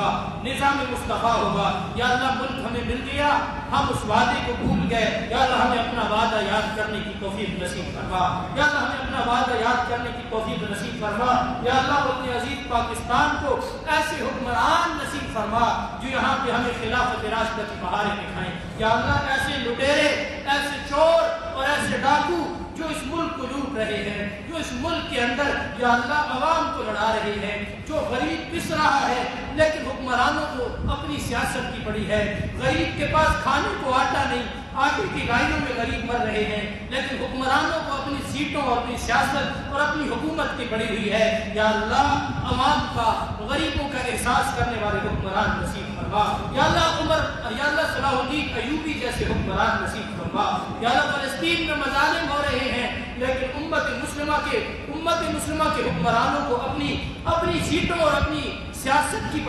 ہوگا، نظام مصطفیٰ ہوگا۔ یا اللہ ملک ہمیں مل گیا، ہم اس وعدے کو بھول گئے، یا اللہ ہمیں اپنا وعدہ یاد کرنے کی توفیق نصیب فرما، یا اللہ ہمیں اپنا وعدہ یاد کرنے کی توفیق نصیب فرما۔ یا اللہ اپنے عزیز پاکستان کو ایسے حکمران نصیب فرما جو یہاں پہ ہمیں خلافت راشدہ کی بہاریں دکھائیں۔ یا اللہ ایسے لٹیرے، ایسے چور اور ایسے ڈاکو جو اس ملک کو لوٹ رہے ہیں، جو اس ملک کے اندر یا اللہ عوام کو لڑا رہے ہیں، جو غریب پس رہا ہے لیکن حکمرانوں کو اپنی سیاست کی پڑی ہے، غریب کے پاس کھانے کو آٹا نہیں، آٹے کی گاڑیوں میں غریب مر رہے ہیں، لیکن حکمرانوں کو اپنی سیٹوں اور اپنی سیاست اور اپنی حکومت کی پڑی ہوئی ہے۔ یا اللہ عوام کا، غریبوں کا احساس کرنے والے حکمران نصیب فرما۔ یا اللہ صلاح الدین ایوبی جیسے حکمران نصیب فرما۔ یا اللہ فلسطین میں مظالم ہو رہے ہیں لیکن امت مسلمہ کے حکمرانوں کو اپنی سیٹوں اور اپنی سیاست کی